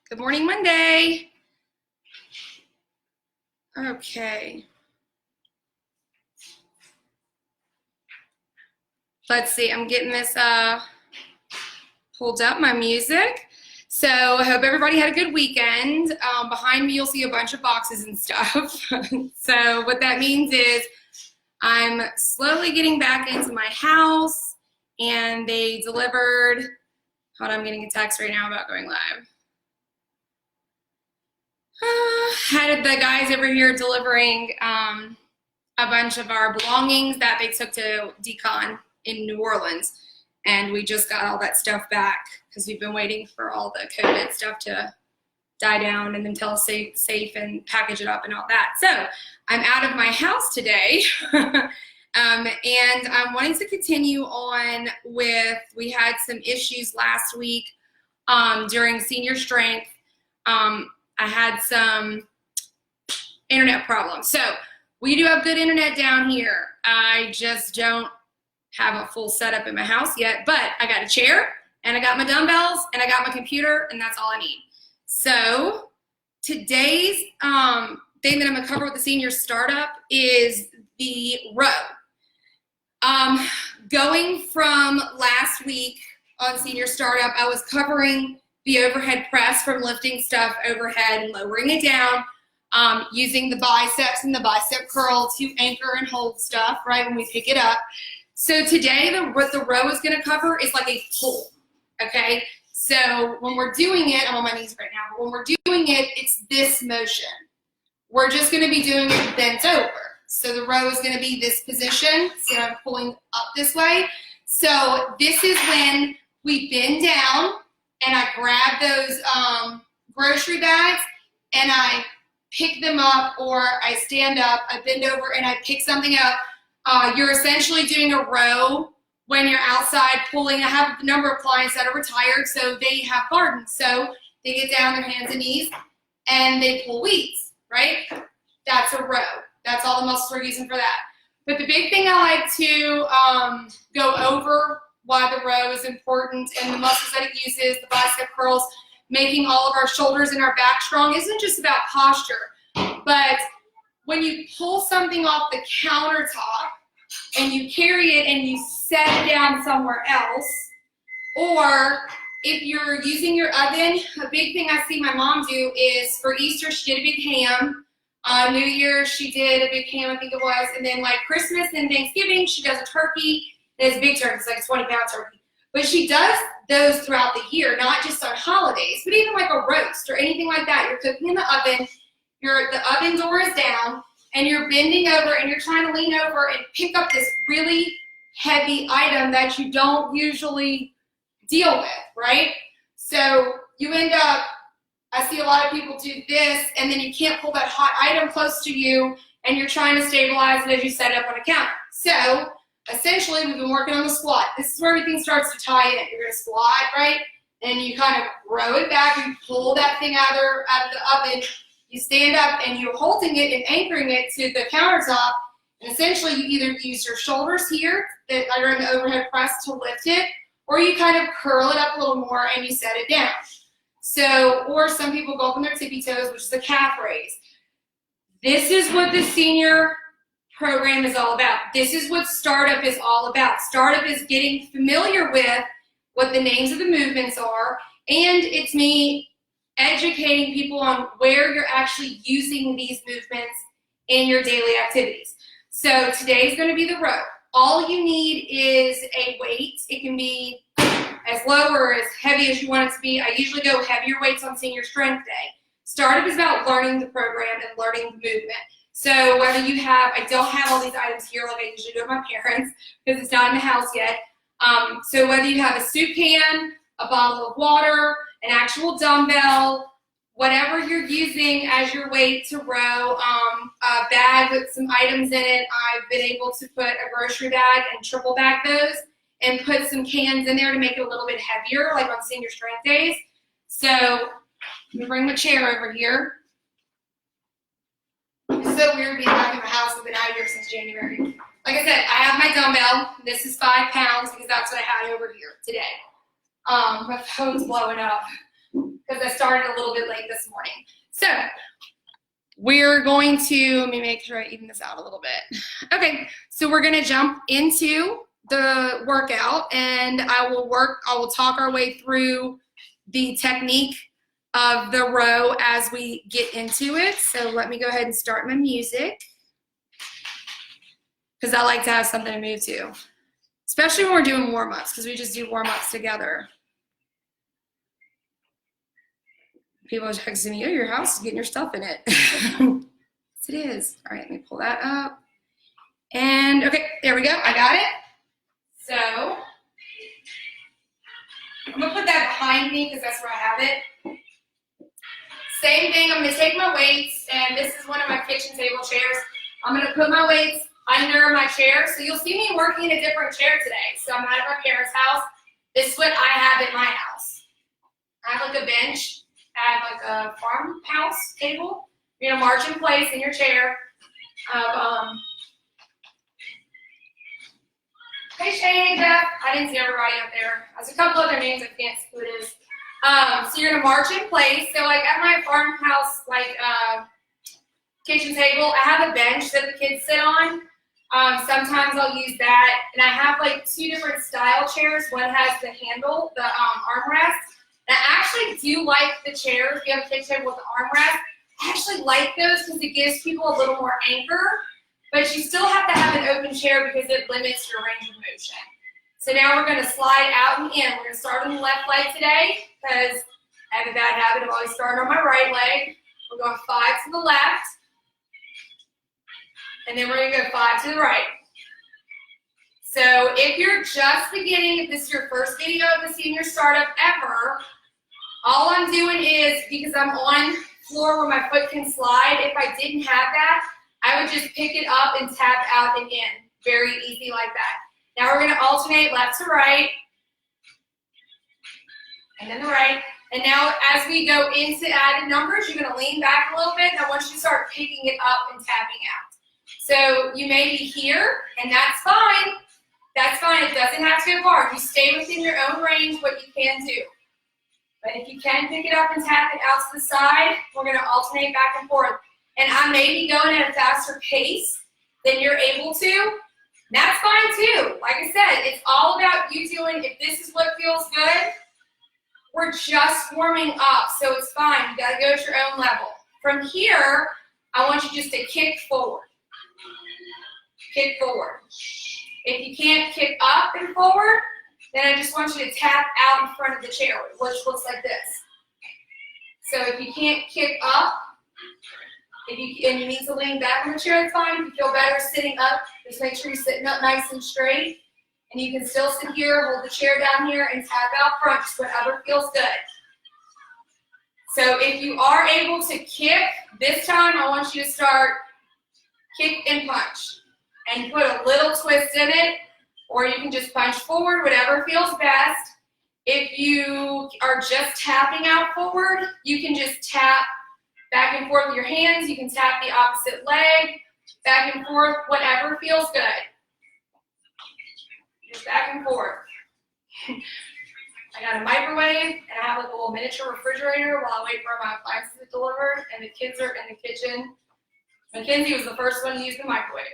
Good morning, Monday. Okay. Let's see, I'm getting this pulled up, my music. So I hope everybody had a good weekend. Behind me, you'll see a bunch of boxes and stuff. So what that means is I'm slowly getting back into my house, and they delivered, hold on, I'm getting a text right now about going live. Had the guys over here delivering a bunch of our belongings that they took to Decon in New Orleans, and we just got all that stuff back because we've been waiting for all the COVID stuff to die down and then tell us safe and package it up and all that. So I'm out of my house today. And I'm wanting to continue on with, we had some issues last week during senior strength. I had some internet problems. So we do have good internet down here. I just don't have a full setup in my house yet, but I got a chair and I got my dumbbells and I got my computer, and that's all I need. So today's thing that I'm gonna cover with the senior startup is the row. Going from last week on senior startup, I was covering the overhead press from lifting stuff overhead and lowering it down, using the biceps and the bicep curl to anchor and hold stuff, right, when we pick it up. So today, what the row is gonna cover is like a pull, okay? So when we're doing it, I'm on my knees right now, but when we're doing it, it's this motion. We're just gonna be doing it bent over. So the row is gonna be this position. See how I'm pulling up this way? So this is when we bend down and I grab those grocery bags and I pick them up, or I stand up, I bend over and I pick something up. You're essentially doing a row when you're outside pulling. I have a number of clients that are retired, so they have gardens. So they get down on their hands and knees and they pull weeds, right? That's a row. That's all the muscles we're using for that. But the big thing I like to go over why the row is important and the muscles that it uses, the bicep curls, making all of our shoulders and our back strong, isn't just about posture. But when you pull something off the countertop and you carry it and you set it down somewhere else, or if you're using your oven, a big thing I see my mom do is for Easter, she did a big ham. New Year, she did a big ham, I think it was. And then like Christmas and Thanksgiving, she does a turkey. It's a big turkey, it's like a 20-pound turkey. But she does those throughout the year, not just on holidays, but even like a roast or anything like that. You're cooking in the oven, the oven door is down, and you're bending over and you're trying to lean over and pick up this really heavy item that you don't usually deal with, right? So you end up, I see a lot of people do this, and then you can't pull that hot item close to you, and you're trying to stabilize it as you set it up on a counter. So essentially, we've been working on the squat. This is where everything starts to tie in. You're gonna squat, right? And you kind of row it back, you pull that thing out of the oven, you stand up and you're holding it and anchoring it to the countertop, and essentially you either use your shoulders here that are in the overhead press to lift it, or you kind of curl it up a little more and you set it down. So, or some people go up on their tippy toes, which is the calf raise. This is what the senior program is all about. This is what startup is all about. Startup is getting familiar with what the names of the movements are, and it's me educating people on where you're actually using these movements in your daily activities. So today's going to be the row. All you need is a weight. It can be as low or as heavy as you want it to be. I usually go heavier weights on senior strength day. Startup is about learning the program and learning the movement. So whether you have, I don't have all these items here like I usually do with my parents because it's not in the house yet. So whether you have a soup can, a bottle of water, an actual dumbbell, whatever you're using as your weight to row, a bag with some items in it, I've been able to put a grocery bag and triple bag those and put some cans in there to make it a little bit heavier, like on senior strength days. So I'm gonna bring my chair over here. It's so weird being back in the house. I've been out here since January. Like I said, I have my dumbbell. This is 5 pounds because that's what I had over here today. My phone's blowing up. because I started a little bit late this morning. So we're going to, let me make sure I even this out a little bit. Okay, so we're gonna jump into the workout, and I will talk our way through the technique of the row as we get into it. So let me go ahead and start my music, because I like to have something to move to, especially when we're doing warm-ups, because we just do warm-ups together. People are texting me, oh, your house is getting your stuff in it. Yes, it is. All right, let me pull that up. And okay, there we go. I got it. So I'm gonna put that behind me because that's where I have it. Same thing, I'm gonna take my weights, and this is one of my kitchen table chairs. I'm gonna put my weights under my chair. So you'll see me working in a different chair today. So I'm not at my parents' house. This is what I have at my house. I have like a bench. I have like a farmhouse table. You're gonna march in place in your chair. Hey Shane, Jeff. I didn't see everybody up there. There's a couple other names, I can't see who it is. So you're gonna march in place. So like at my farmhouse, kitchen table, I have a bench that the kids sit on. Sometimes I'll use that, and I have like 2 different style chairs. One has the handle, the armrest. And I actually do like the chairs. If you have a kitchen table with the armrest, I actually like those because it gives people a little more anchor, but you still have to have an open chair because it limits your range of motion. So now we're going to slide out and in. We're going to start on the left leg today because I have a bad habit of always starting on my right leg. We're going 5 to the left, and then we're going to go 5 to the right. So if you're just beginning, if this is your first video of the senior startup ever, all I'm doing is, because I'm on floor where my foot can slide, if I didn't have that, I would just pick it up and tap out and in. Very easy like that. Now we're going to alternate left to right, and then the right. And now as we go into added numbers, you're going to lean back a little bit, and I want you to start picking it up and tapping out. So you may be here, and that's fine. That's fine. It doesn't have to be hard. You stay within your own range, what you can do. But if you can pick it up and tap it out to the side, we're going to alternate back and forth. And I may be going at a faster pace than you're able to. That's fine too. Like I said, it's all about you doing, if this is what feels good, we're just warming up, so it's fine. You got to go at your own level. From here, I want you just to kick forward. Kick forward. If you can't kick up and forward, then I just want you to tap out in front of the chair, which looks like this. So if you can't kick up, and you need to lean back on the chair, it's fine. If you feel better sitting up, just make sure you're sitting up nice and straight. And you can still sit here, hold the chair down here, and tap out front, just whatever feels good. So if you are able to kick, this time I want you to start kick and punch. And put a little twist in it, or you can just punch forward, whatever feels best. If you are just tapping out forward, you can just tap back and forth with your hands. You can tap the opposite leg, back and forth, whatever feels good. Just back and forth. I got a microwave, and I have like a little miniature refrigerator while I wait for my appliances to be delivered, and the kids are in the kitchen. Mackenzie was the first one to use the microwave.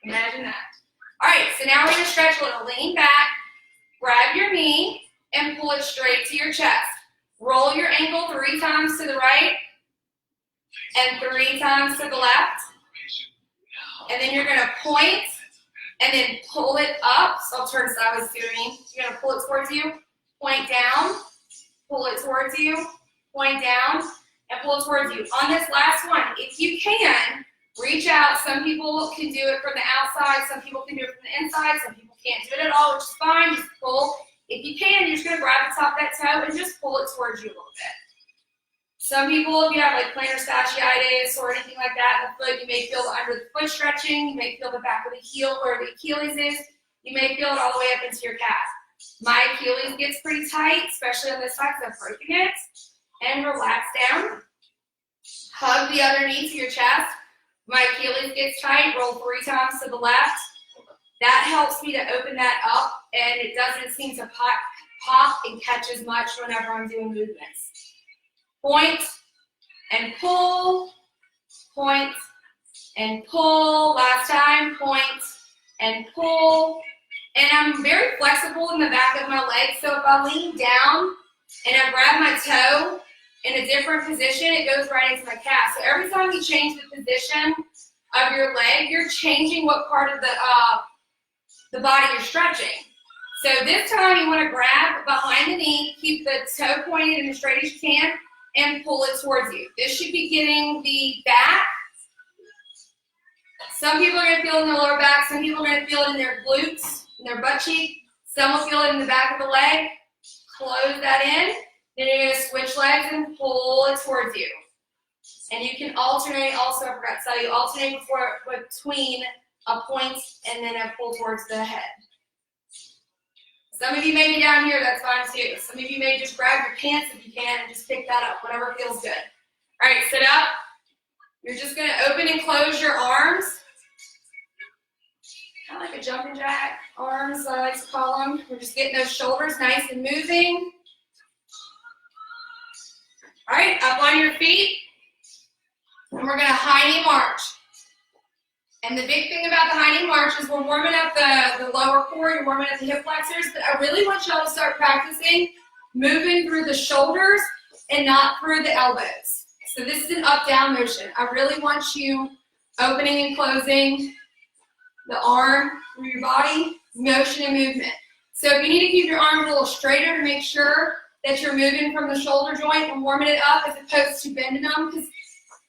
Imagine that. All right, so now we're going to stretch a little. Lean back, grab your knee, and pull it straight to your chest. Roll your ankle 3 times to the right and 3 times to the left. And then you're going to point and then pull it up. So I'll turn sideways to your knee. You're going to pull it towards you, point down, pull it towards you, point down, and pull it towards you. On this last one, if you can, reach out. Some people can do it from the outside. Some people can do it from the inside. Some people can't do it at all, which is fine. Just pull. If you can, you're just going to grab the top of that toe and just pull it towards you a little bit. Some people, if you have like plantar fasciitis or anything like that in the foot, you may feel the under the foot stretching. You may feel the back of the heel where the Achilles is. You may feel it all the way up into your calf. My Achilles gets pretty tight, especially on this side because I've broken it. And relax down. Hug the other knee to your chest. My Achilles gets tight, roll 3 times to the left. That helps me to open that up, and it doesn't seem to pop and catch as much whenever I'm doing movements. point, and pull, point, and pull. Last time, point, and pull. And I'm very flexible in the back of my leg, so if I lean down and I grab my toe in a different position, it goes right into my calf. So every time you change the position of your leg, you're changing what part of the body you're stretching. So this time you want to grab behind the knee, keep the toe pointed and as straight as you can, and pull it towards you. This should be getting the back. Some people are going to feel it in their lower back. Some people are going to feel it in their glutes, in their butt cheek. Some will feel it in the back of the leg. Close that in. Then you're going to switch legs and pull it towards you. And you can alternate also, I forgot to tell you, alternate between a point and then a pull towards the head. Some of you may be down here, that's fine too. Some of you may just grab your pants if you can and just pick that up, whatever feels good. All right, sit up. You're just going to open and close your arms. Kind of like a jumping jack arms, I like to call them. We're just getting those shoulders nice and moving. All right, up on your feet. And we're going to high knee march. And the big thing about the high knee march is we're warming up the lower core, you're warming up the hip flexors, but I really want y'all to start practicing moving through the shoulders and not through the elbows. So this is an up-down motion. I really want you opening and closing the arm through your body, motion and movement. So if you need to keep your arms a little straighter to make sure that you're moving from the shoulder joint and warming it up as opposed to bending them, because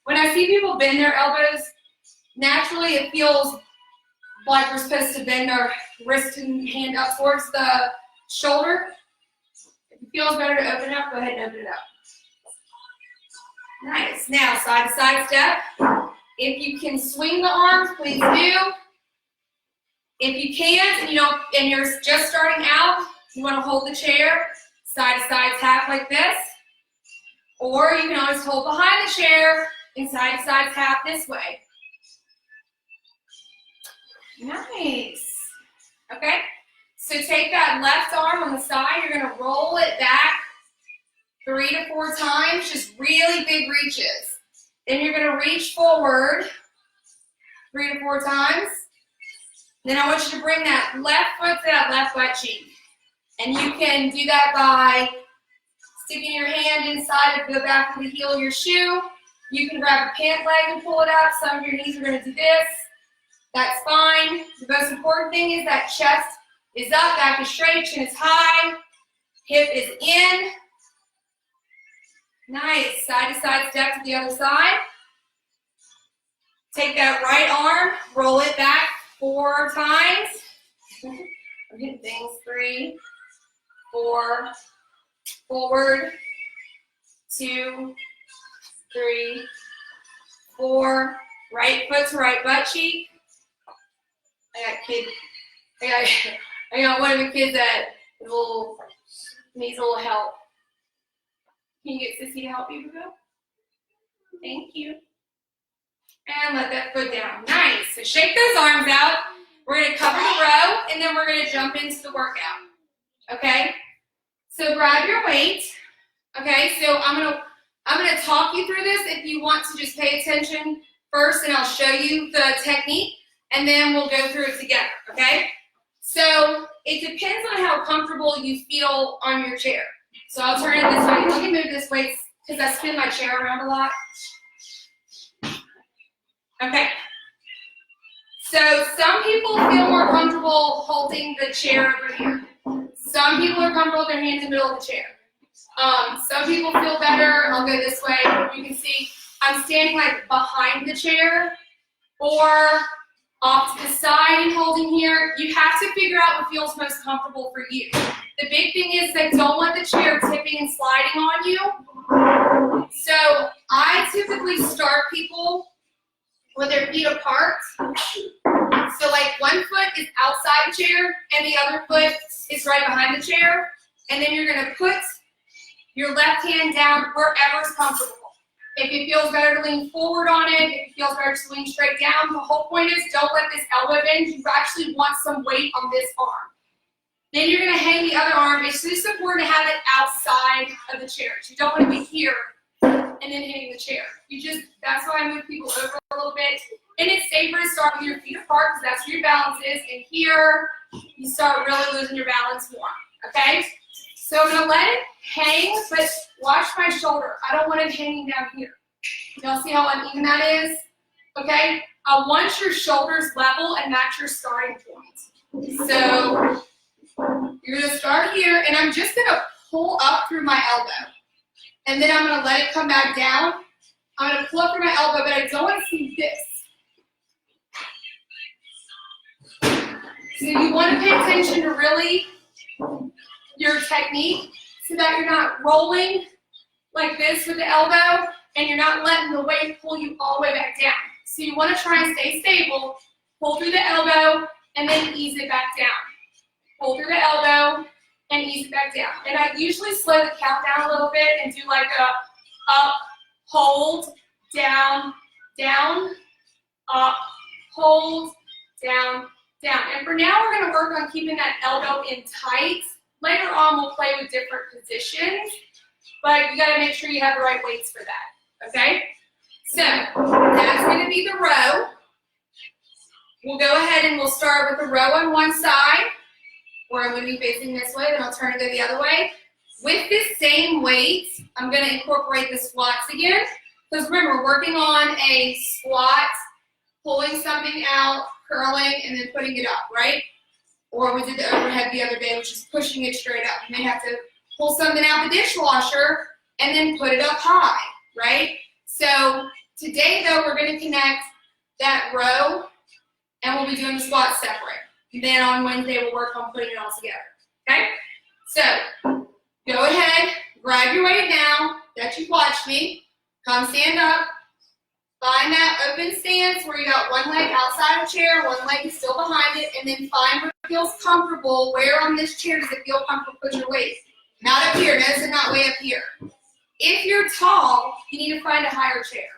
when I see people bend their elbows, naturally it feels like we're supposed to bend our wrist and hand up towards the shoulder. If it feels better to open it up, go ahead and open it up. Nice. Now, side to side step. If you can swing the arms, please do. If you can't and you're just starting out, you want to hold the chair side to side tap like this. Or you can always hold behind the chair and side to side tap this way. Nice. Okay. So take that left arm on the side. You're going to roll it back 3 to 4 times, just really big reaches. Then you're going to reach forward 3 to 4 times. Then I want you to bring that left foot to that left butt cheek. And you can do that by sticking your hand inside of the back of the heel of your shoe. You can grab a pant leg and pull it up. Some of your knees are going to do this. That's fine. The most important thing is that chest is up, back is straight, chin is high, hip is in. Nice. Side to side step to the other side. Take that right arm, roll it back 4 times. I'm hitting things. 3, 4, forward, 2, 3, 4. Right foot to right butt cheek. I got one of the kids that needs a little help. Can you get Sissy to help you, Boo? Thank you. And let that foot down. Nice. So shake those arms out. We're going to cover the row, and then we're going to jump into the workout. Okay? So grab your weight. Okay? So I'm going to talk you through this if you want to just pay attention first, and I'll show you the technique, and then we'll go through it together. Okay? So it depends on how comfortable you feel on your chair. So I'll turn it this way. Let me move this way because I spin my chair around a lot. Okay. So some people feel more comfortable holding the chair over here. Some people are comfortable with their hands in the middle of the chair. Some people feel better. I'll go this way. You can see I'm standing like behind the chair or off to the side and holding here. You have to figure out what feels most comfortable for you. The big thing is that don't let the chair tipping and sliding on you. So I typically start people with their feet apart. So like one foot is outside the chair and the other foot is right behind the chair. And then you're going to put your left hand down wherever's comfortable. If it feels better to lean forward on it, if it feels better to lean straight down, the whole point is don't let this elbow bend. You actually want some weight on this arm. Then you're going to hang the other arm. It's just important to have it outside of the chair. You don't want to be here. You and then hitting the chair. That's why I move people over a little bit. And it's safer to start with your feet apart because that's where your balance is. And here, you start really losing your balance more, okay? So I'm gonna let it hang, but watch my shoulder. I don't want it hanging down here. Y'all see how uneven that is? Okay? I want your shoulders level and match your starting point. So you're gonna start here, and I'm just gonna pull up through my elbow. And then I'm gonna let it come back down. I'm gonna pull up through my elbow, but I don't wanna see this. So you wanna pay attention to really your technique so that you're not rolling like this with the elbow and you're not letting the weight pull you all the way back down. So you want to try and stay stable, pull through the elbow, and then ease it back down. Pull through the elbow and ease it back down. And I usually slow the count down a little bit and do like a up, hold, down, down, up, hold, down, down. And for now, we're going to work on keeping that elbow in tight. Later on, we'll play with different positions, but you got to make sure you have the right weights for that, okay? So that's going to be the row. We'll go ahead and we'll start with the row on one side, or I'm going to be facing this way, then I'll turn and go the other way. With this same weight, I'm going to incorporate the squats again, because remember, we're working on a squat, pulling something out, curling, and then putting it up, right? Or we did the overhead the other day, which is pushing it straight up. You may have to pull something out the dishwasher and then put it up high, right? So today, though, we're going to connect that row, and we'll be doing the squats separate. And then on Wednesday, we'll work on putting it all together, okay? So go ahead, grab your weight now that you've watched me. Come stand up. Find that open stance where you got one leg outside of the chair, one leg is still behind it, and then find where it feels comfortable. Where on this chair does it feel comfortable to put your weight? Not up here. Notice it not way up here. If you're tall, you need to find a higher chair,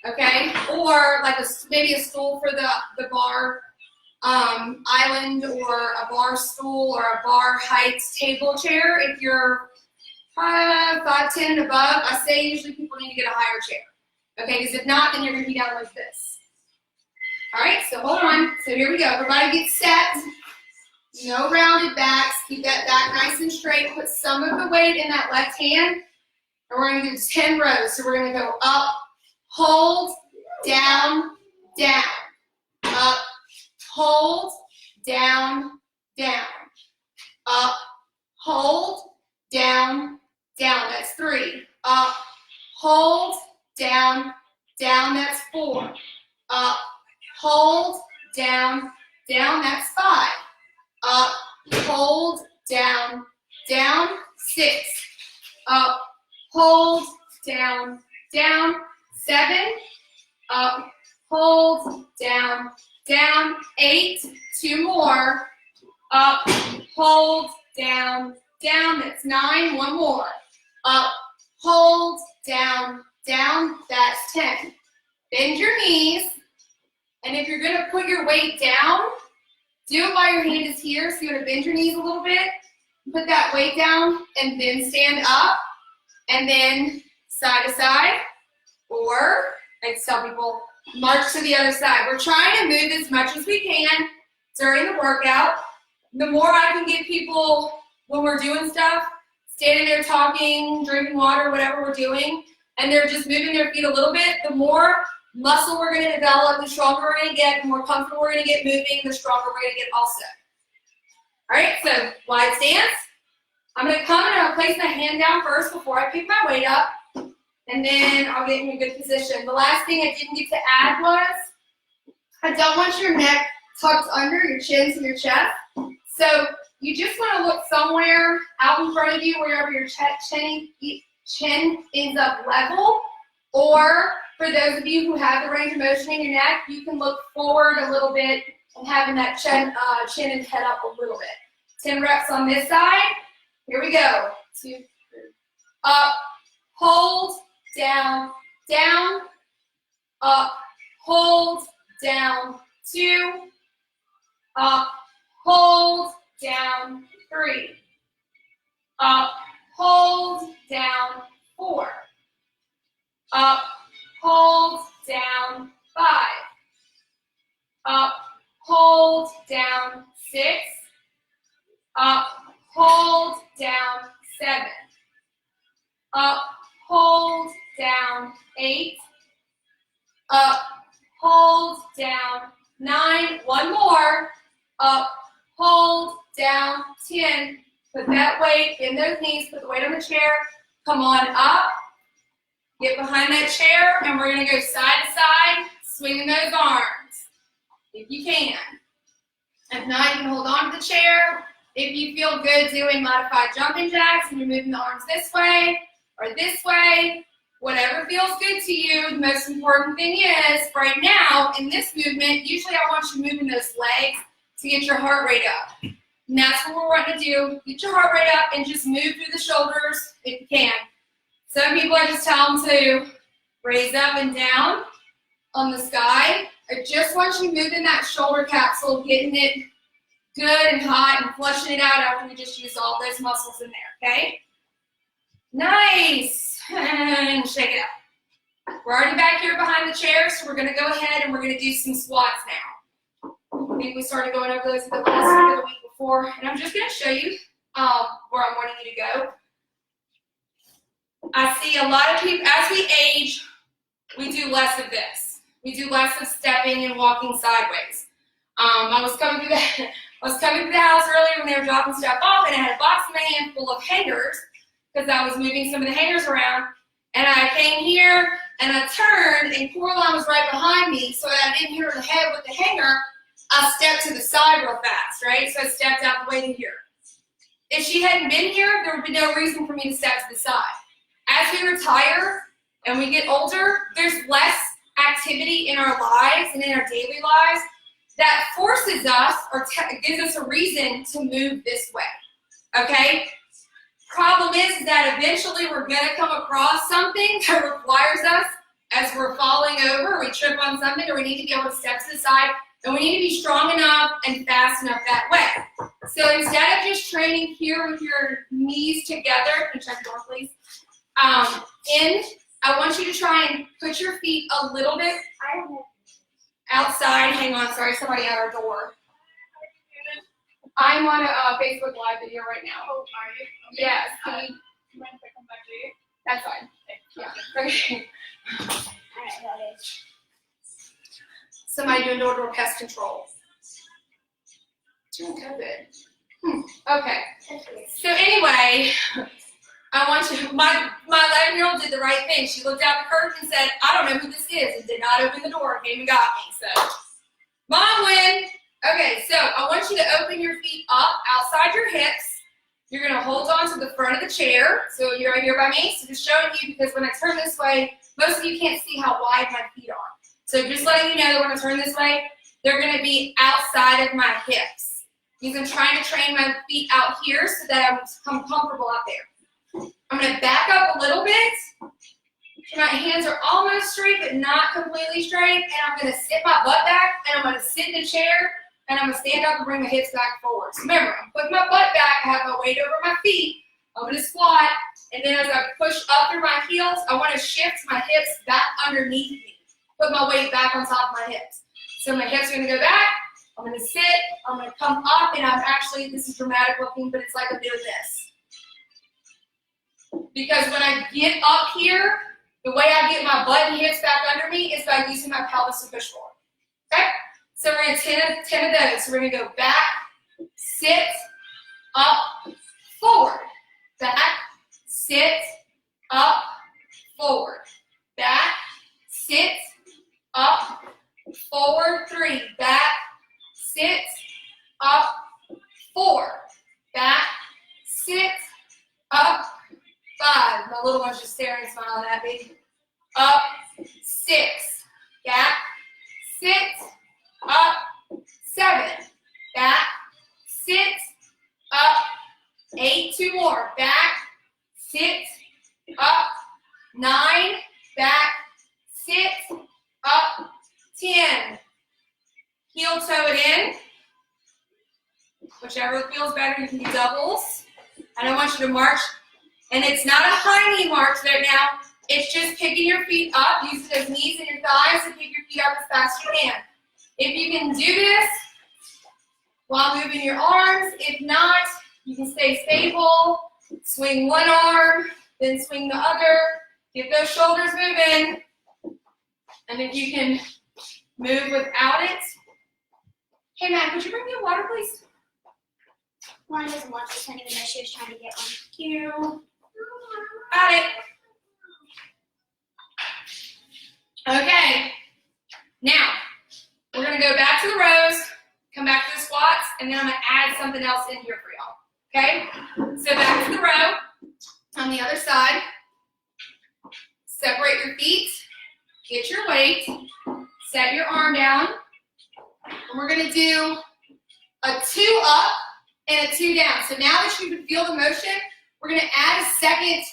okay? Or like maybe a stool for the bar island, or a bar stool, or a bar heights table chair. If you're 5'10" and above, I say usually people need to get a higher chair. Okay, because if not, then you're going to be down like this. All right, so hold on. So here we go. Everybody get set. No rounded backs. Keep that back nice and straight. Put some of the weight in that left hand. And we're going to do 10 rows. So we're going to go up, hold, down, down. Up, hold, down, down. Up, hold, down, down. That's 3. Up, hold, down, down, that's 4. Up, hold, down, down, that's 5. Up, hold, down, down, 6. Up, hold, down, down, 7. Up, hold, down, down, 8. 2 more. Up, hold, down, down, that's 9. 1 more. Up, hold, down, down, that's 10. Bend your knees, and if you're going to put your weight down, do it while your hand is here. So you're going to bend your knees a little bit, put that weight down, and then stand up, and then side to side, or I tell people, march to the other side. We're trying to move as much as we can during the workout. The more I can get people, when we're doing stuff, standing there talking, drinking water, whatever we're doing, and they're just moving their feet a little bit, the more muscle we're going to develop, the stronger we're going to get, the more comfortable we're going to get moving, the stronger we're going to get also. All right, so wide stance. I'm going to come and I'll place my hand down first before I pick my weight up, and then I'll get in a good position. The last thing I didn't get to add was, I don't want your neck tucked under your chin to your chest. So you just want to look somewhere out in front of you, wherever your chin ends up level, or for those of you who have the range of motion in your neck, you can look forward a little bit and having that chin and head up a little bit. 10 reps on this side. Here we go. 2, 3. Up, hold, down, down. Up, hold, down, 2. Up, hold, down, 3. Up, hold, down, 4. up, hold, down, 5. Up, hold, down, 6. Up, hold, down, 7. Up, hold, down, 8. Up, hold, down, 9. One more. Up, hold, down, 10. Put that weight in those knees, put the weight on the chair. Come on up. Get behind that chair, and we're going to go side to side, swinging those arms, if you can. If not, you can hold on to the chair. If you feel good doing modified jumping jacks and you're moving the arms this way or this way, whatever feels good to you, the most important thing is, right now, in this movement, usually I want you moving those legs to get your heart rate up. And that's what we're wanting to do. Get your heart rate up and just move through the shoulders if you can. Some people, I just tell them to raise up and down on the sky. I just want you moving that shoulder capsule, getting it good and hot and flushing it out after we just use all those muscles in there, okay? Nice. And shake it out. We're already back here behind the chair, so we're going to go ahead and we're going to do some squats now. I think we started going over those the week before, and I'm just going to show you where I'm wanting you to go. I see a lot of people, as we age, we do less of this. We do less of stepping and walking sideways. I was coming through the house earlier when they were dropping stuff off, and I had a box in my hand full of hangers because I was moving some of the hangers around. And I came here and I turned, and Coraline was right behind me, so I didn't hit her in the head with the hanger. I stepped to the side real fast, right? So I stepped out the way to here. If she hadn't been here, there would be no reason for me to step to the side. As we retire and we get older, there's less activity in our lives and in our daily lives that forces us or gives us a reason to move this way, okay? Problem is that eventually we're going to come across something that requires us, as we're falling over, we trip on something, or we need to be able to step to the side, and we need to be strong enough and fast enough that way. So instead of just training here with your knees together, can you check the door, please? I want you to try and put your feet a little bit outside. Hang on, sorry, somebody at our door. I'm on a Facebook Live video right now. Oh, are you? Okay. Yes. Do you mind if I come back to you? That's fine. Yeah. Okay. Alright, Somebody doing door-to-door pest control. Doing COVID. Okay. So anyway, I want you. My 11-year-old did the right thing. She looked out the curtain and said, "I don't know who this is," and did not open the door. Came and got me. So, Mom win. Okay, so I want you to open your feet up outside your hips. You're going to hold on to the front of the chair. So you're right here by me. So just showing you, because when I turn this way, most of you can't see how wide my feet are. So just letting you know that when I turn this way, they're going to be outside of my hips. Because I'm trying to train my feet out here so that I become comfortable out there. I'm going to back up a little bit. My hands are almost straight, but not completely straight. And I'm going to sit my butt back, and I'm going to sit in the chair. And I'm going to stand up and bring my hips back forward. So remember, I'm putting my butt back, I have my weight over my feet, I'm going to squat, and then as I push up through my heels, I want to shift my hips back underneath me. Put my weight back on top of my hips. So my hips are going to go back, I'm going to sit, I'm going to come up, and I'm actually, this is dramatic looking, but it's like I'm doing this. Because when I get up here, the way I get my butt and hips back under me is by using my pelvis to push forward. Okay? So we're going to 10 of those. So we're going to go back, sit, up, forward. Back, sit, up, forward. Back, sit, up, forward. 3. Back, sit, up, 4. Back, sit, up, 5. My little one's just staring and smiling at me. Up, 6. Back, sit, up, 7, back, sit, up, 8, 2 more, back, sit, up, 9, back, sit, up, 10. Heel toe it in. Whichever feels better, you can do doubles. And I want you to march, and it's not a high knee march right now, it's just picking your feet up, using those knees and your thighs to pick your feet up as fast as you can. If you can do this while moving your arms, if not, you can stay stable, swing one arm, then swing the other, get those shoulders moving, and if you can move without it. Hey Matt, could you bring me a water, please? One doesn't want this, I didn't even know she was trying to get one. Thank you. Got it. Okay, now we're gonna go back to the rows, come back to the squats, and then I'm gonna add something else in here for y'all. Okay, so back to the row. On the other side, separate your feet, get your weight, set your arm down, and we're gonna do a 2 up and a 2 down. So now that you can feel the motion, we're gonna add a second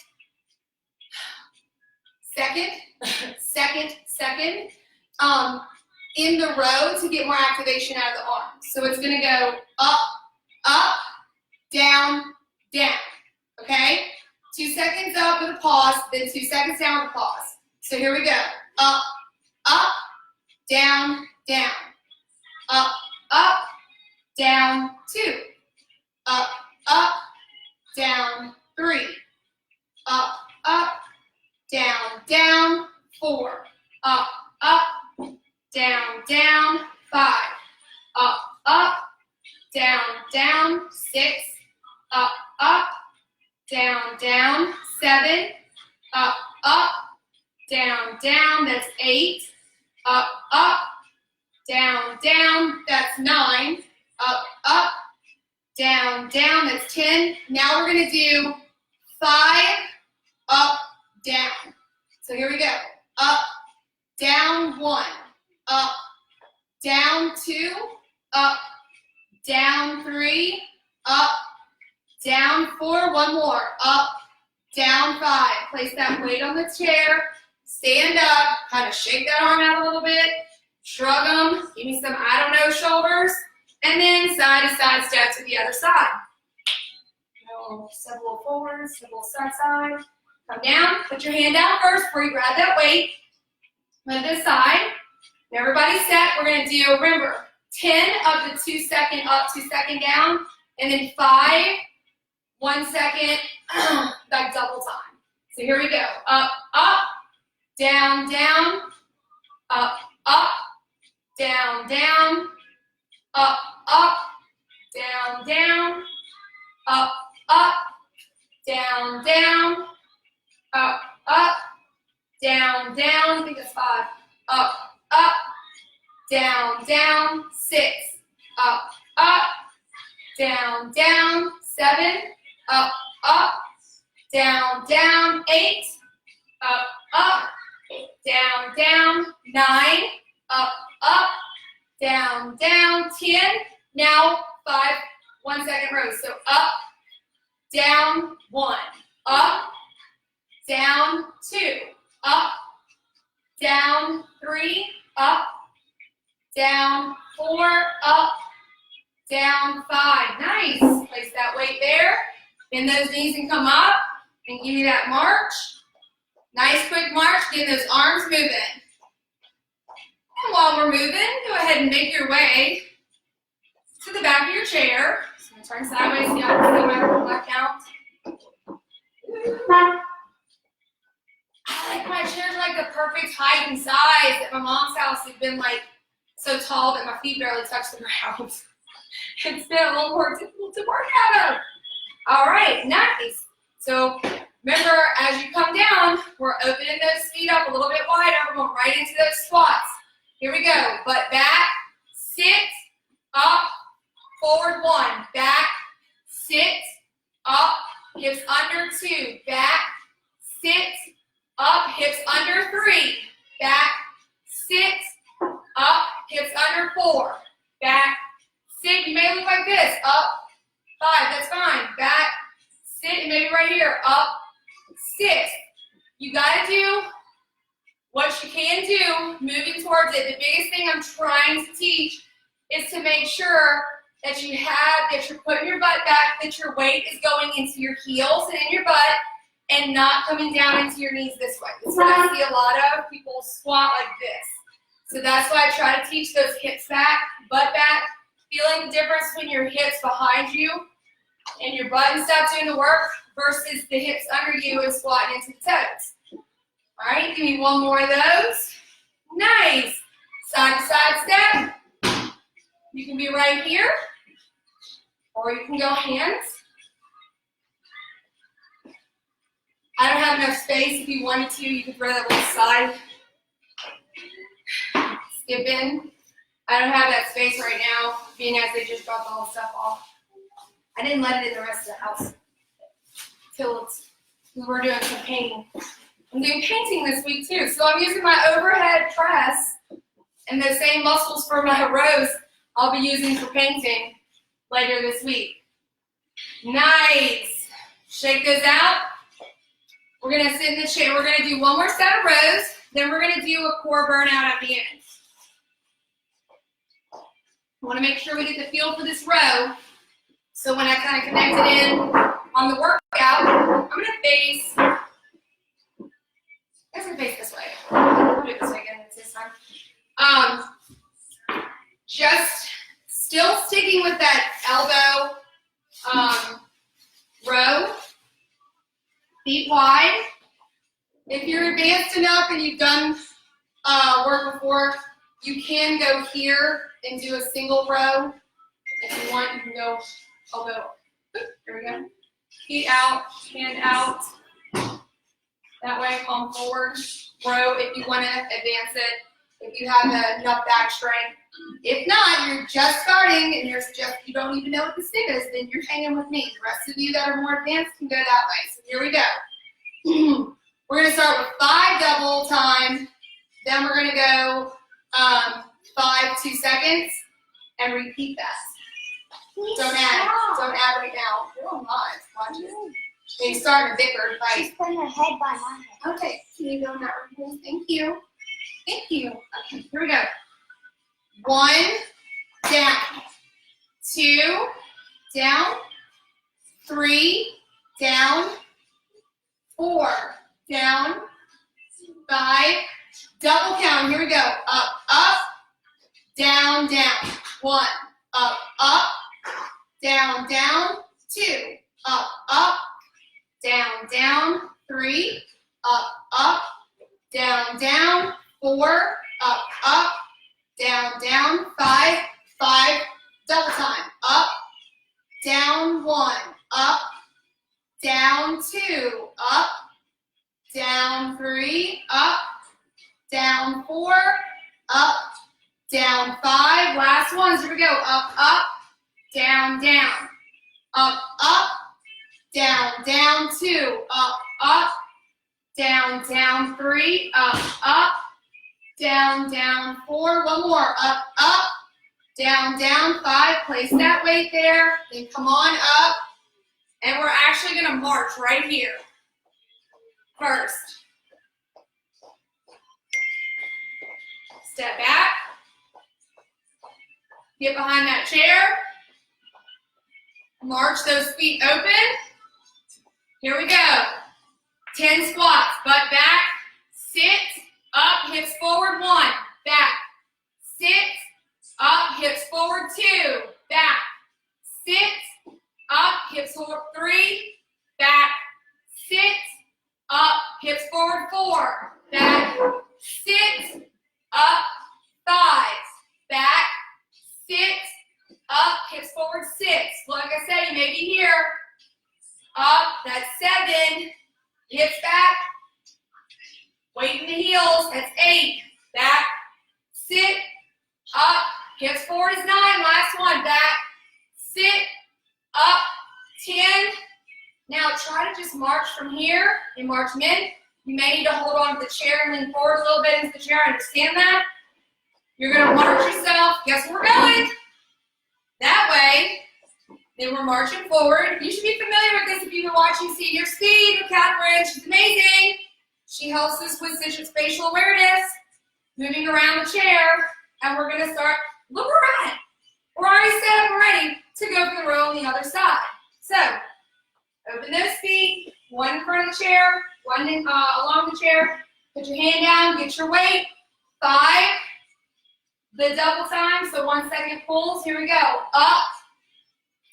in the row to get more activation out of the arms. So it's gonna go up, up, down, down, okay? 2 seconds up with a pause, then 2 seconds down with a pause. So here we go, up, up, down, down, up, up, down, 2, up, up, down, 3, up, up, down, down, 4, up, up, down, down, 5, up, up, down, down, 6, up, up, down, down, 7, up, up, down, down, that's 8, up, up, down, down, that's 9, up, up, down, down, that's 10. Now we're gonna do 5, up, down. So here we go, up, down, 1, up, down, 2, up, down, 3, up, down, 4, one more, up, down, 5. Place that weight on the chair, stand up, kind of shake that arm out a little bit, shrug them, give me some I don't know shoulders, and then side to side step to the other side. Step a little forward, step a little side side. Come down, put your hand down first before you grab that weight. Move this side. Everybody's set. We're going to do, remember, 10 of the 2 second up, 2 second down, and then 5, 1 second, like double time. So here we go. Up, up, down, down, up, up, down, down, up, up, down, down, up, up, down, down, up, up, down, down, I think that's 5, up, up, down, down, 6, up, up, down, down, 7, up, up, down, down, 8, up, up, down, down, 9, up, up, down, down, 10. Now 5, 1 second rows. So up, down, 1, up, down, 2, up, down, 3, up, down, 4, up, down, 5. Nice. Place that weight there. Bend those knees and come up and give me that march. Nice quick march. Get those arms moving. And while we're moving, go ahead and make your way to the back of your chair. So I'm going to turn sideways so y'all can see my left count. I like my chairs like the perfect height and size. At my mom's house, they've been like so tall that my feet barely touch the ground. It's been a little more difficult to work out of. All right, nice. So remember, as you come down, we're opening those feet up a little bit wider. We're going right into those squats. Here we go. Butt back, sit, up, forward 1, back, sit, up, hips under 2, back, sit, up, hips under 3, back, sit, up, hips under 4, back, sit. You may look like this, up, 5, that's fine, back, sit, and maybe right here, up, 6. You gotta do what you can do, moving towards it. The biggest thing I'm trying to teach is to make sure that you're putting your butt back, that your weight is going into your heels and in your butt, and not coming down into your knees this way. This is what I see a lot of. People squat like this. So that's why I try to teach those hips back, butt back, feeling the difference between your hips behind you and your butt and stuff doing the work versus the hips under you and squatting into the toes. All right, give me one more of those. Nice. Side to side step. You can be right here, or you can go hands. I don't have enough space. If you wanted to, you could throw that little side. Skip in. I don't have that space right now, being as they just dropped all the stuff off. I didn't let it in the rest of the house till we're doing some painting. I'm doing painting this week too, so I'm using my overhead press and the same muscles for my rows I'll be using for painting later this week. Nice. Shake those out. We're going to sit in the chair. We're going to do one more set of rows. Then we're going to do a core burnout at the end. I want to make sure we get the feel for this row. So when I kind of connect it in on the workout, I'm going to face, I guess I'm going to face this way. I'll do it this way again this time. Just still sticking with that elbow row. Feet wide. If you're advanced enough and you've done work before, you can go here and do a single row. If you want, you can go elbow. There we go. Feet out, hand out. That way, palm forward. Row if you want to advance it. If you have enough back strength. If not, you're just starting and you don't even know what this is, then you're hanging with me. The rest of you that are more advanced can go that way. So here we go. We're going to start with 5 double time. Then we're going to go 5 2 seconds and repeat that. Don't add right now. You're not. Watch it. They start to bicker and fight. She's putting her head by my head. Okay, can you go in that room? Thank you. Thank you. Okay, here we go. 1, down. 2, down. 3, down. 4, down. 5, double count. Here we go. Up, up, down, down. 1, up, up, down, down. 2, up, up, down, down. 3, up, up, down, down. 4, up, up, down, down. 5, 5, double time. Up, down, 1, up, down, 2, up, down, 3, up, down, 4, up, down, 5. Last ones. Here we go. Up, up, down, down. Up, up, down, down. 2, up, up, down, down. 3, up, up, down, down. 4. One more. Up, up, down, down. 5. Place that weight there. Then come on up. And we're actually going to march right here. First. Step back. Get behind that chair. March those feet open. Here we go. 10 squats. Butt back. Sit. Up. Hips forward. 1. Back. Sit. Up. Hips forward. 2. Back. Sit. Up. Hips forward. 3. Back. Sit. Up. Hips forward. 4. Back. Sit. Up. 5. Back. Sit. Up. Hips forward. 6. Like I said, you may be here. Up. That's 7. Hips back. Weight in the heels. That's 8. Back. Sit. Up. Hips forward is 9. Last one. Back. Sit. Up. 10. Now try to just march from here and march in. You may need to hold on to the chair and lean forward a little bit into the chair. Understand that? You're going to march yourself. Guess where we're going? That way. Then we're marching forward. You should be familiar with this if you've been watching Senior Speed with Catherine. She's amazing. She helps us with spatial awareness, moving around the chair. And we're going to start. Look where we're at. We're already set up and ready to go for the row on the other side. So, open those feet, One in front of the chair, one along the chair. Put your hand down, get your weight. 5, the double time, so 1 second pulls. Here we go. Up,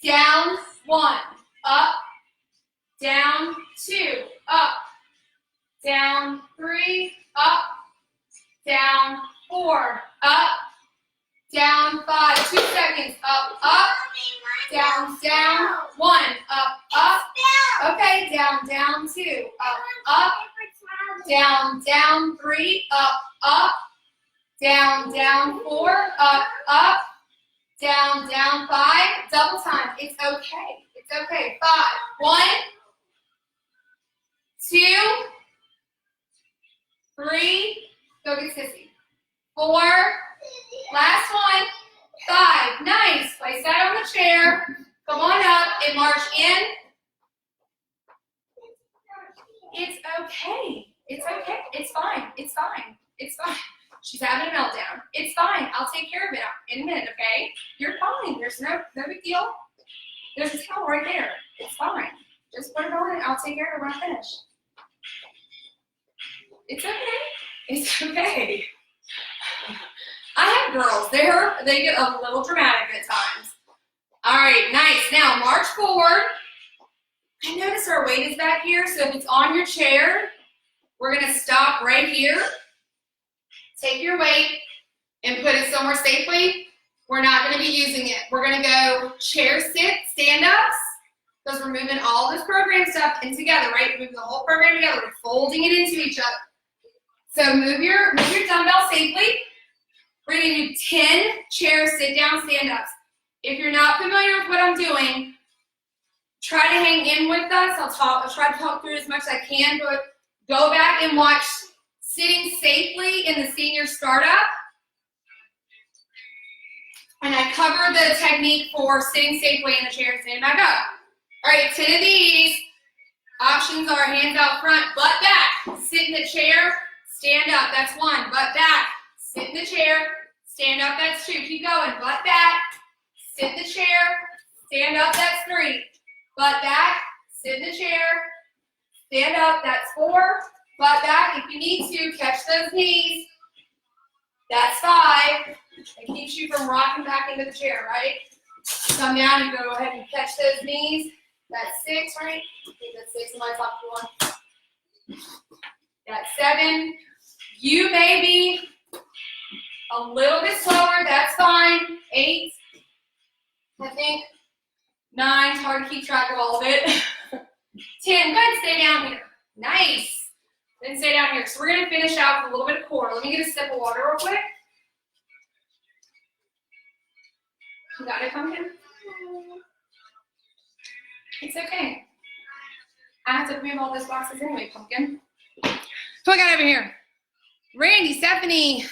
down, 1, up, down, 2, up, down, 3, up, down, 4, up, down, 5, 2 seconds, up, down, down, 1, up, okay, down, 2, up, down, 3, up, down, 4, up, down, 5, double time, it's okay, 5, 1, 2, 3, go get Sissy, 4, last one, 5, nice, place that on the chair, come on up and march in. It's okay, it's fine. She's having a meltdown. It's fine, I'll take care of it in a minute, okay? You're fine, there's no big deal. There's a towel right there, it's fine. Just put it on and I'll take care of it when I finish. It's okay. I have girls, they get a little dramatic at times. All right, nice, now march forward. I notice our weight is back here, so if it's on your chair, we're gonna stop right here. Take your weight and put it somewhere safely. We're not gonna be using it. We're gonna go chair sit, stand-ups, because we're moving all this program stuff in together, right? We're moving the whole program together, we're folding it into each other. So move your dumbbell safely. We're gonna do 10 chair sit down stand-ups. If you're not familiar with what I'm doing, try to hang in with us. I'll try to talk through as much as I can, but go back and watch Sitting Safely in the Senior Startup. And I cover the technique for sitting safely in the chair and standing back up. All right, 10 of these. Options are hands out front, butt back. Sit in the chair, stand up, that's 1. Butt back, sit in the chair, stand up, that's 2. Keep going, butt back, sit in the chair, stand up, that's 3. Butt back, sit in the chair, stand up, that's 4. Butt back, if you need to, catch those knees. That's 5. It keeps you from rocking back into the chair, right? Come down and go ahead and catch those knees. That's 6, right? I think that's 6 in my top 1. That's 7. You may be a little bit slower, that's fine. 8, I think. 9, it's hard to keep track of all of it. 10, go ahead and stay down here. Nice. Then stay down here. So we're gonna finish out with a little bit of core. Let me get a sip of water real quick. You got it, Pumpkin? It's okay. I have to move all those boxes anyway, Pumpkin. Who I got over here? Randy, Stephanie,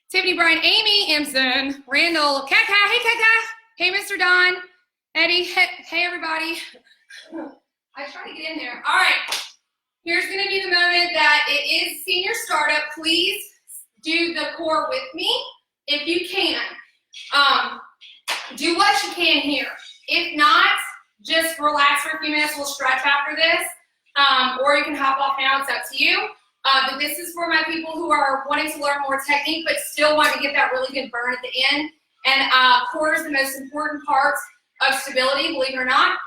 Tiffany, Brian, Amy, Imson, Randall, Kaka, hey Kaka, hey Mr. Don, Eddie, hey everybody. I try to get in there. All right, here's gonna be the moment that it is Senior Startup. Please do the core with me if you can. Do what you can here. If not, just relax for a few minutes. We'll stretch after this, or you can hop off now. It's up to you. But this is for my people who are wanting to learn more technique, but still want to get that really good burn at the end. And core is the most important part of stability, believe it or not.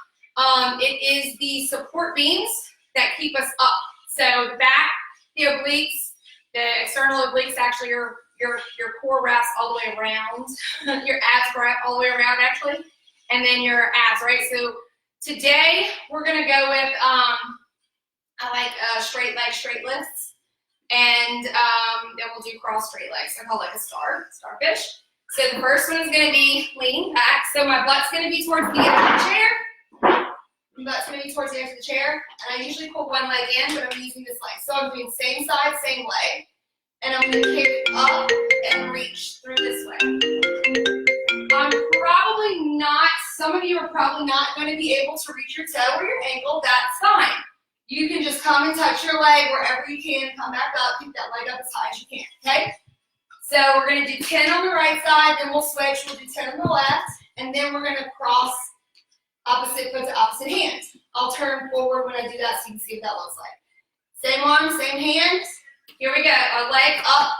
It is the support beams that keep us up. So the back, the obliques, the external obliques, actually your core wraps all the way around. Your abs wrap all the way around, actually. And then your abs, right? So today we're gonna go with, I like straight leg, straight lifts. And then we'll do cross straight legs. I call it like a starfish. So the first one is gonna be leaning back. So my butt's gonna be towards the edge of the chair. My butt's gonna be towards the edge of the chair. And I usually pull one leg in, but I'm using this leg. So I'm doing same side, same leg. And I'm gonna kick up and reach through this way. I'm probably not, some of you are probably not gonna be able to reach your toe or your ankle. That's fine. You can just come and touch your leg wherever you can, come back up, keep that leg up as high as you can, okay? So we're gonna do 10 on the right side, then we'll switch, we'll do 10 on the left, and then we're gonna cross opposite foot to opposite hand. I'll turn forward when I do that so you can see what that looks like. Same arm, same hands. Here we go. Our leg up,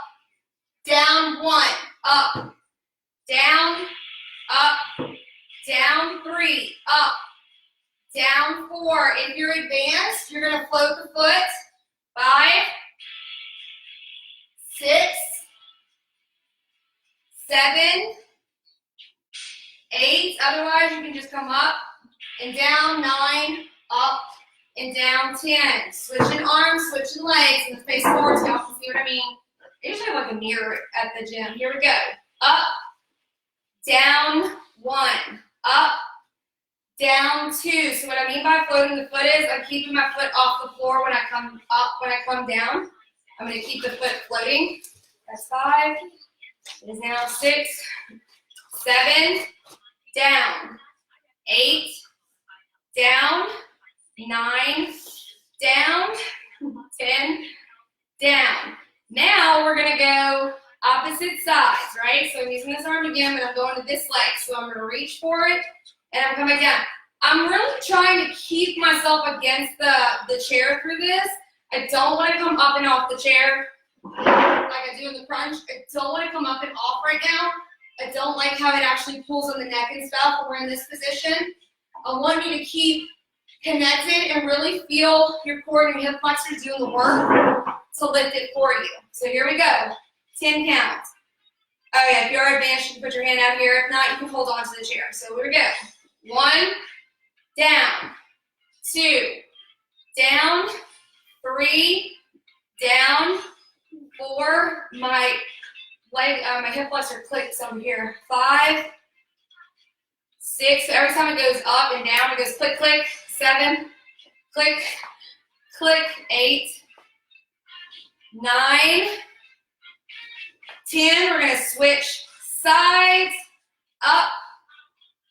down, 1, up, down, up, down, 3, up, down, 4. If you're advanced, you're going to float the foot. 5, 6, 7, 8. Otherwise, you can just come up and down. 9, up and down. 10. Switching arms, switching legs, and the face forward so y'all can see what I mean. I usually have like a mirror at the gym. Here we go. Up, down, 1, up, down, 2. So what I mean by floating the foot is I'm keeping my foot off the floor when I come up, when I come down. I'm going to keep the foot floating. That's 5. It is now 6, 7, down, 8, down, 9, down, 10, down. Now we're going to go opposite sides, right? So I'm using this arm again, but I'm going to this leg. So I'm going to reach for it, and I'm coming down. I'm really trying to keep myself against the chair through this. I don't want to come up and off the chair like I do in the crunch. I don't want to come up and off right now. I don't like how it actually pulls on the neck and stuff when we're in this position. I want you to keep connected and really feel your core and your hip flexors doing the work to lift it for you. So here we go. 10 count. Oh yeah, if you're advanced, you can put your hand out here. If not, you can hold on to the chair. So here we go. 1, down, 2, down, 3, down, 4. My leg, my hip flexor clicks over here. 5, 6. So every time it goes up and down, it goes click, click. 7, click, click. 8, 9, 10. We're going to switch sides. Up,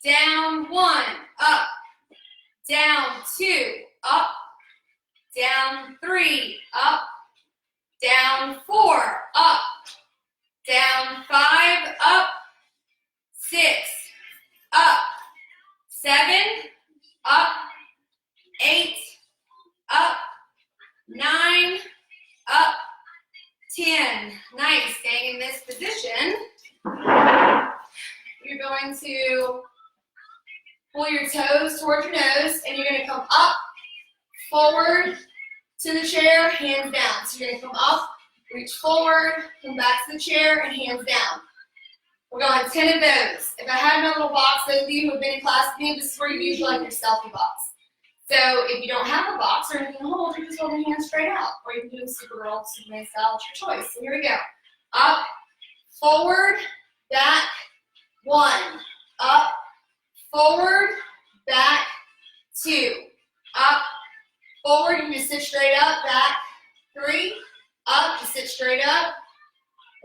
down, 1, up, down, 2, up, down, 3, up, down, 4, up, down, 5, up, 6, up, 7, up, 8, up, 9, up, 10. Nice. Staying in this position, you're going to pull your toes towards your nose, and you're going to come up, forward to the chair, hands down. So you're going to come up, reach forward, come back to the chair, and hands down. We're going 10 of those. If I had my little box, those of you who have been in class with me, this is where you usually like your selfie box. So if you don't have a box or anything to hold, you just hold your hands straight out. Or you can do Supergirl, Superman style, it's your choice. So here we go. Up, forward, back, 1. Up, forward, back, 2. Up, forward, you just sit straight up, back, 3. Up, just sit straight up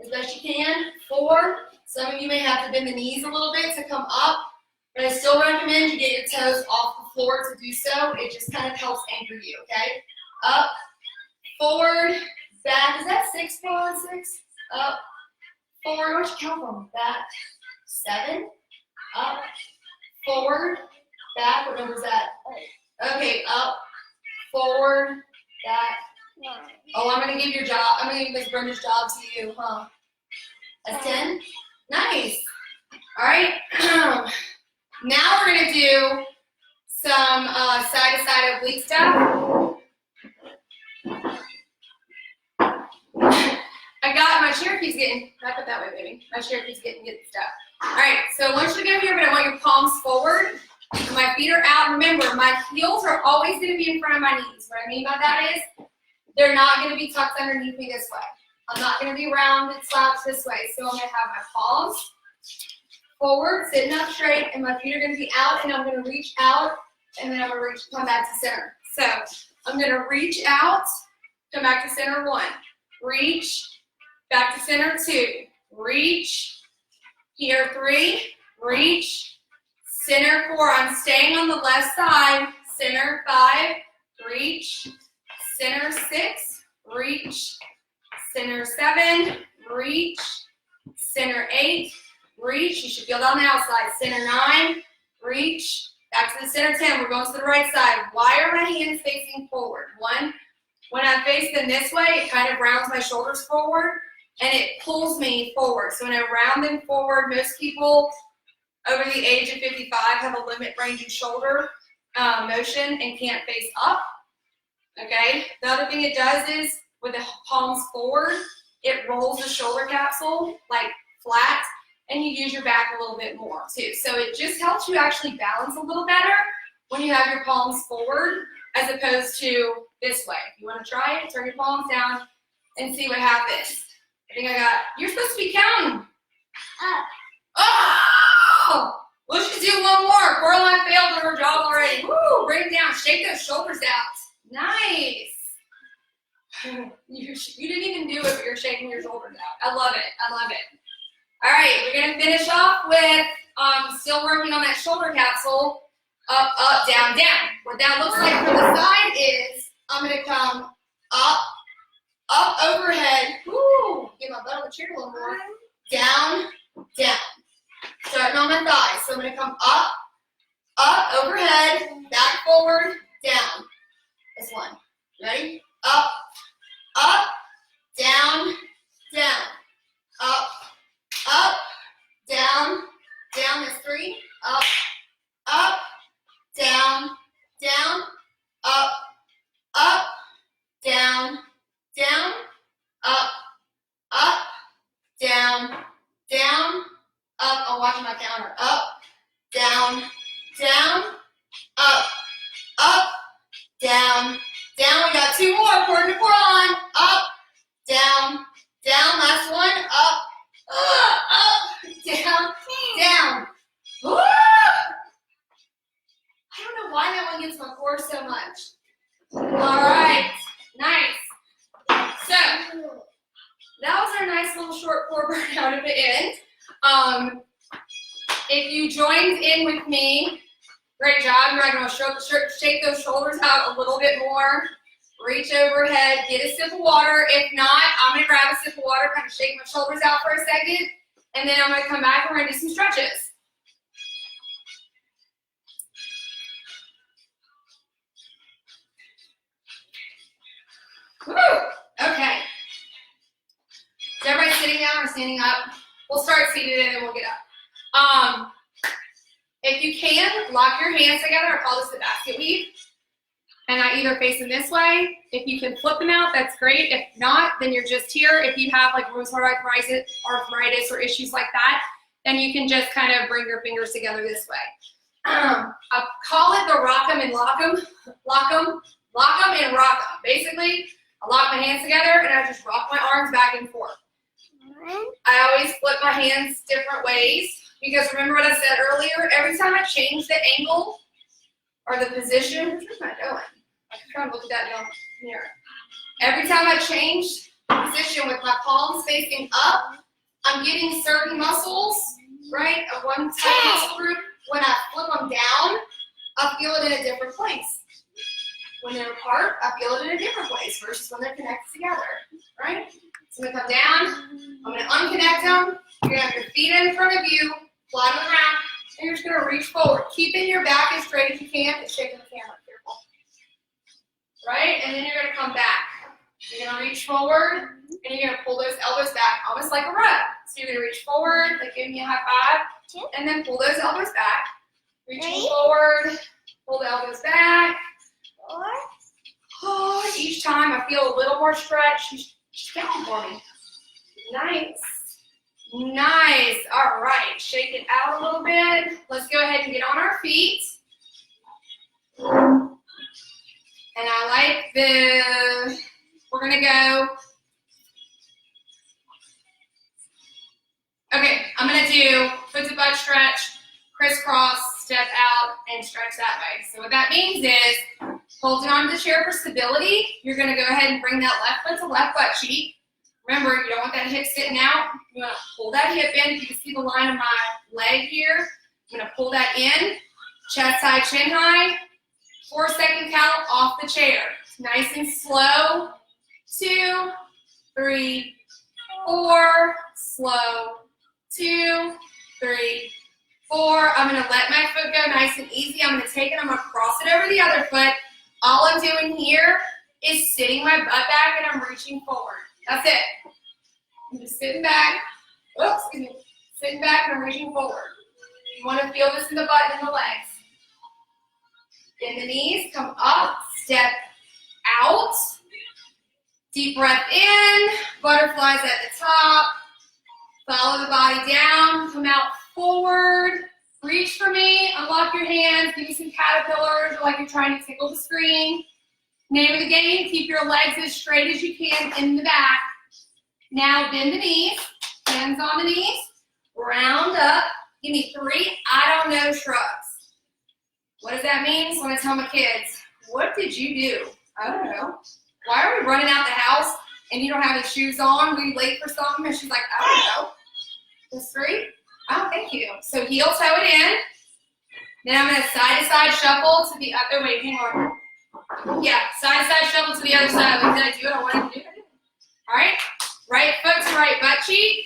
as best you can. 4. Some of you may have to bend the knees a little bit to come up, but I still recommend you get your toes off the floor to do so. It just kind of helps anchor you, okay? Up, forward, back. Is that 6, 4, 6? Up, forward. Where'd you count from? Back, 7. Up, forward, back. What number is that? Okay, up, forward, back. Oh, I'm going to give your job. I'm going to give Miss Brenda's job to you, huh? That's 10? Nice. All right. Now we're going to do some side-to-side oblique stuff. I got my chair keeps getting, back up that way, baby. My chair keeps getting stuck. All right, so I want you to go here, but I want your palms forward. My feet are out. Remember, my heels are always going to be in front of my knees. What I mean by that is they're not going to be tucked underneath me this way. I'm not going to be rounded slouched this way. So I'm going to have my palms forward, sitting up straight, and my feet are going to be out, and I'm going to reach out, and then I'm going to come back to center. So I'm going to reach out, come back to center 1, reach, back to center 2, reach, here 3, reach, center 4. I'm staying on the left side, center 5, reach, center 6, reach, center 7, reach, center 8, reach. You should feel it on the outside. Center 9, reach, Back to the center 10. We're going to the right side. Why are my hands facing forward? One, when I face them this way, it kind of rounds my shoulders forward, and it pulls me forward. So when I round them forward, most people over the age of 55 have a limit range in shoulder motion and can't face up. Okay? The other thing it does is, with the palms forward, it rolls the shoulder capsule like flat, and you use your back a little bit more too. So it just helps you actually balance a little better when you have your palms forward as opposed to this way. If you want to try it, turn your palms down and see what happens. I think I got, you're supposed to be counting. Up. Oh! Let's just do one more. Coraline failed on her job already. Woo! Bring it down. Shake those shoulders out. Nice. You didn't even do it, but you're shaking your shoulders out. I love it. I love it. All right, we're going to finish off with still working on that shoulder capsule. Up, up, down, down. What that looks like from the side is I'm going to come up, up overhead. Woo! Get my butt on the chair a little more. Down, down. Starting on my thighs. So I'm going to come up, up, overhead, back, forward, down. This one. Ready? Up, up, down, down. Up, up, down, down is 3. Up, up, down, down, up, up, down, down, up, up, down, down, up. I'm watching my counter. Up, down, down, up, up, down, down. We got 2 more. According to Coraline. Up, down, down. Last one. Up, down, down. Woo! I don't know why that one gets my core so much. All right, nice. So that was our nice little short core workout at the end. If you joined in with me, great job. You're going to shake those shoulders out a little bit more. Reach overhead, get a sip of water. If not, I'm going to grab a sip of water, kind of shake my shoulders out for a second, and then I'm going to come back and we're going to do some stretches. Woo! Okay. Is everybody sitting down or standing up? We'll start seated and then we'll get up. If you can, lock your hands together. I call this the basket weave. And I either face them this way. If you can flip them out, that's great. If not, then you're just here. If you have like rheumatoid arthritis or issues like that, then you can just kind of bring your fingers together this way. I call it the rock 'em and lock 'em, lock 'em, lock 'em and rock 'em. Basically, I lock my hands together and I just rock my arms back and forth. I always flip my hands different ways because remember what I said earlier? Every time I change the angle or the position, where's my doing? I can try to look at that down here. Every time I change the position with my palms facing up, I'm getting certain muscles, right, of one type of muscle group. When I flip them down, I feel it in a different place. When they're apart, I feel it in a different place versus when they're connected together, right? So I'm going to come down, I'm going to unconnect them, you're going to have your feet in front of you, flat on the ground, and you're just going to reach forward. Keeping your back as straight as you can, and shaking the camera, careful. Right? And then you're going to come back. You're going to reach forward, and you're going to pull those elbows back, almost like a run. So you're going to reach forward, like give me a high five, and then pull those elbows back. Reaching forward, pull the elbows back. Oh, each time I feel a little more stretch. She's down for me. Nice. Nice. All right. Shake it out a little bit. Let's go ahead and get on our feet. And I like we're going to go. Okay. I'm going to do foot to butt stretch, crisscross, step out, and stretch that way. So what that means is holding on to the chair for stability, you're going to go ahead and bring that left foot to left butt cheek. Remember, you don't want that hip sitting out. You want to pull that hip in. You can see the line of my leg here. I'm going to pull that in. Chest high, chin high. 4-second count off the chair. Nice and slow. 2, 3, 4. Slow. 2, 3, 4. I'm gonna let my foot go nice and easy. I'm gonna take it, I'm gonna cross it over the other foot. All I'm doing here is sitting my butt back and I'm reaching forward. That's it. I'm just sitting back. Oops, excuse me. Sitting back and I'm reaching forward. You want to feel this in the butt and the legs. Bend the knees, come up, step out. Deep breath in, butterflies at the top. Follow the body down, come out forward. Reach for me, unlock your hands, give me some caterpillars or like you're trying to tickle the screen. Name of the game, keep your legs as straight as you can in the back. Now bend the knees, hands on the knees, round up. Give me 3 I don't know shrugs. What does that mean? So when I tell my kids, what did you do? I don't know. Why are we running out the house and you don't have any shoes on? Were you late for something? And she's like, I don't know. Just 3? Oh, thank you. So heel toe it in. Then I'm going to side-to-side shuffle to the other way. Hang on. Yeah, side-to-side shuffle to the other side. Like, did I do it? I wanted to do it. All right. Right foot to right butt cheek.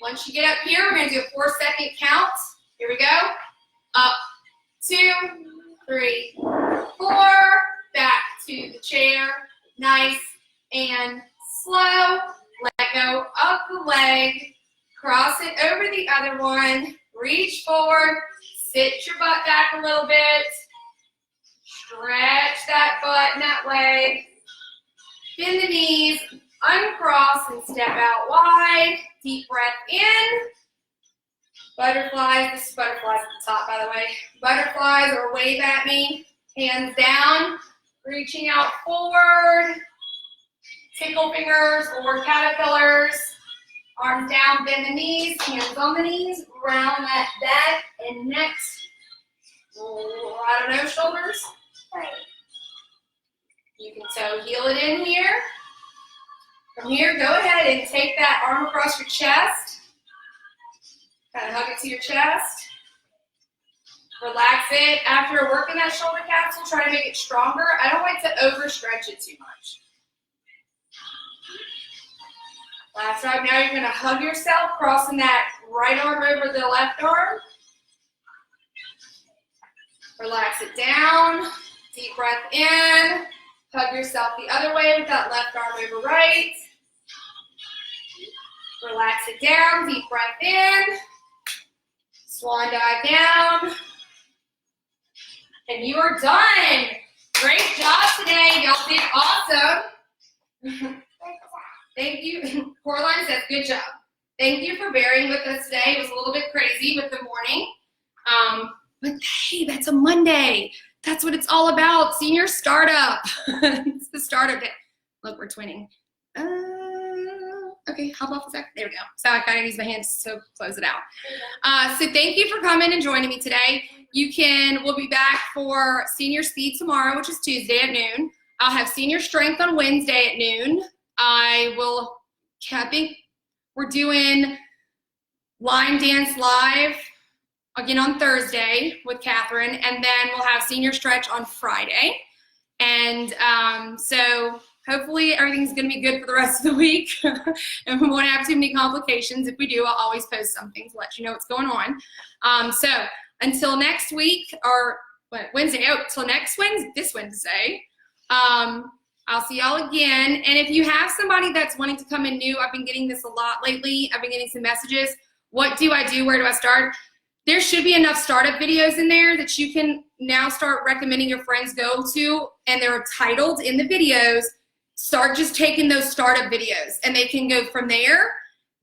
Once you get up here, we're going to do a 4-second count. Here we go. Up, 2, 3, 4. Back to the chair. Nice and slow. Let go of the leg. Cross it over the other one. Reach forward. Sit your butt back a little bit. Stretch that butt and that leg. Bend the knees. Uncross and step out wide. Deep breath in. Butterflies. This is butterflies at the top, by the way. Butterflies or wave at me. Hands down. Reaching out forward. Tickle fingers or caterpillars. Arms down, bend the knees, hands on the knees, round that back and neck. I don't know, shoulders. You can toe heel it in here. From here, go ahead and take that arm across your chest. Kind of hug it to your chest. Relax it. After working that shoulder capsule, try to make it stronger. I don't like to overstretch it too much. Last time, now you're going to hug yourself, crossing that right arm over the left arm. Relax it down. Deep breath in. Hug yourself the other way with that left arm over right. Relax it down. Deep breath in. Swan dive down. And you are done. Great job today. Y'all did awesome. Thank you. Coraline says, good job. Thank you for bearing with us today. It was a little bit crazy with the morning. But hey, that's a Monday. That's what it's all about. Senior startup. It's the startup day. Look, we're twinning. Okay, hop off a sec. There we go. So I kind of use my hands to close it out. So thank you for coming and joining me today. We'll be back for senior speed tomorrow, which is Tuesday at noon. I'll have senior strength on Wednesday at noon. I think we're doing line dance live again on Thursday with Catherine, and then we'll have senior stretch on Friday. And so hopefully everything's going to be good for the rest of the week and we won't have too many complications. If we do, I'll always post something to let you know what's going on. So until next week, or Wednesday, till this Wednesday, I'll see y'all again. And if you have somebody that's wanting to come in new, I've been getting this a lot lately. I've been getting some messages. What do I do? Where do I start? There should be enough startup videos in there that you can now start recommending your friends go to, and they're titled in the videos. Start just taking those startup videos, and they can go from there.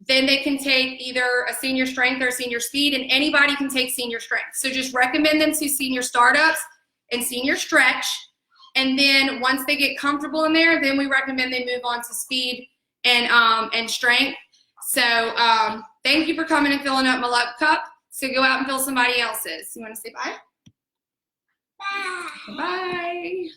Then they can take either a senior strength or a senior speed, and anybody can take senior strength. So just recommend them to senior startups and senior stretch. And then once they get comfortable in there, then we recommend they move on to speed and strength. So thank you for coming and filling up my love cup. So go out and fill somebody else's. You want to say bye? Bye. Bye.